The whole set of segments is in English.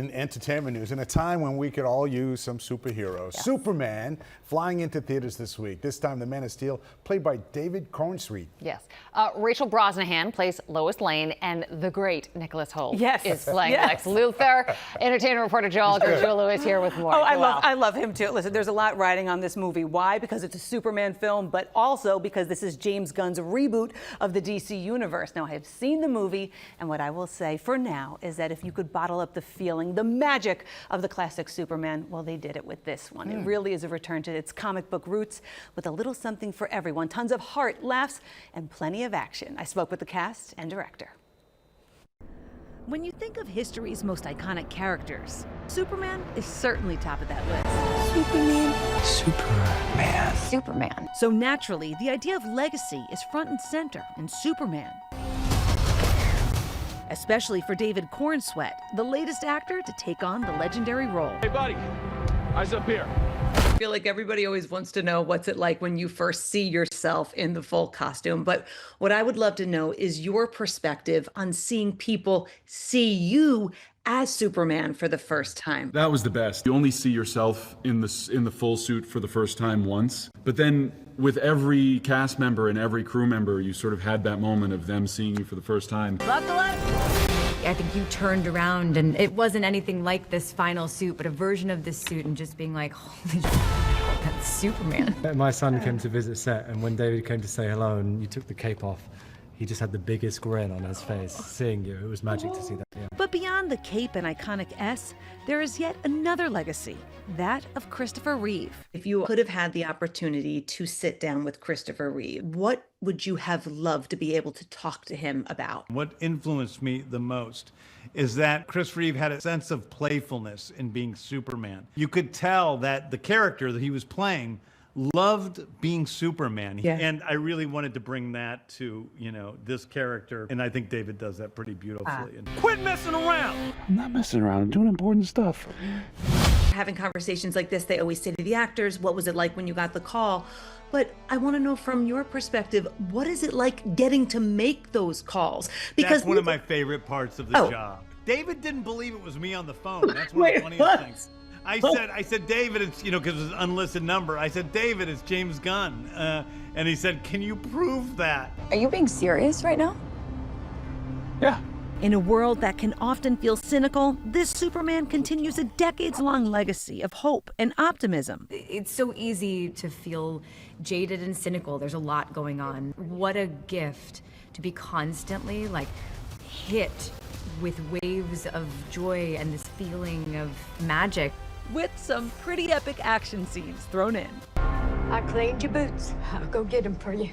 In entertainment news, in a time when we could all use some superheroes, yes. Superman flying into theaters this week. This time, the Man of Steel, played by David Cornsweet. Yes. Rachel Brosnahan plays Lois Lane, and the great Nicholas Hoult is playing Lex Luthor. Entertainment reporter Joelle Garguilo is here with more. Oh, I love him too. Listen, there's a lot riding on this movie. Why? Because it's a Superman film, but also because this is James Gunn's reboot of the DC universe. Now, I have seen the movie, and what I will say for now is that if you could bottle up the feeling, the magic of the classic Superman, well, they did it with this one. It really is a return to its comic book roots with a little something for everyone. Tons of heart, laughs, and plenty of action. I spoke with the cast and director. When you think of history's most iconic characters, Superman is certainly top of that list. Superman. So naturally, the idea of legacy is front and center in Superman. Especially for David Cornsweet, the latest actor to take on the legendary role. Hey, buddy, eyes up here. I feel like everybody always wants to know what's it like when you first see yourself in the full costume. But what I would love to know is your perspective on seeing people see you as Superman for the first time. That was the best. You only see yourself in the full suit for the first time once, but then with every cast member and every crew member, you sort of had that moment of them seeing you for the first time. Buckle up! I think you turned around and it wasn't anything like this final suit, but a version of this suit, and just being like, holy shit, that's Superman. My son came to visit set, and when David came to say hello and you took the cape off, he just had the biggest grin on his face seeing you. It was magic to see that. Yeah. But beyond the cape and iconic S, there is yet another legacy, that of Christopher Reeve. If you could have had the opportunity to sit down with Christopher Reeve, what would you have loved to be able to talk to him about? What influenced me the most is that Chris Reeve had a sense of playfulness in being Superman. You could tell that the character that he was playing loved being Superman. Yeah. And I really wanted to bring that to, this character. And I think David does that pretty beautifully. Quit messing around. I'm not messing around. I'm doing important stuff. Having conversations like this, they always say to the actors, what was it like when you got the call? But I want to know from your perspective, what is it like getting to make those calls? Because that's one of my favorite parts of the job. David didn't believe it was me on the phone. That's one of the funniest things. I said, David, it's, because it was an unlisted number. I said, David, it's James Gunn. And he said, can you prove that? Are you being serious right now? Yeah. In a world that can often feel cynical, this Superman continues a decades-long legacy of hope and optimism. It's so easy to feel jaded and cynical. There's a lot going on. What a gift to be constantly hit with waves of joy and this feeling of magic. With some pretty epic action scenes thrown in. I cleaned your boots. I'll go get them for you.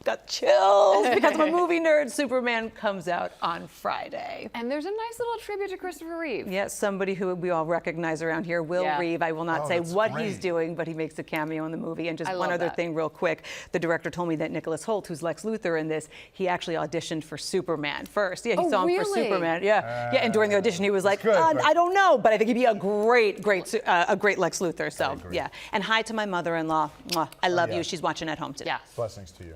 Got chills because I'm a movie nerd. Superman comes out on Friday. And there's a nice little tribute to Christopher Reeve. Yes, somebody who we all recognize around here, Will Reeve. I will not say what he's doing, but he makes a cameo in the movie. And just one other thing real quick. The director told me that Nicholas Hoult, who's Lex Luthor in this, he actually auditioned for Superman first. Yeah, he saw him for Superman. Yeah, and during the audition, he was like, I don't know, but I think he'd be a great Lex Luthor. So, yeah. And hi to my mother-in-law. I love you. She's watching at home today. Blessings to you.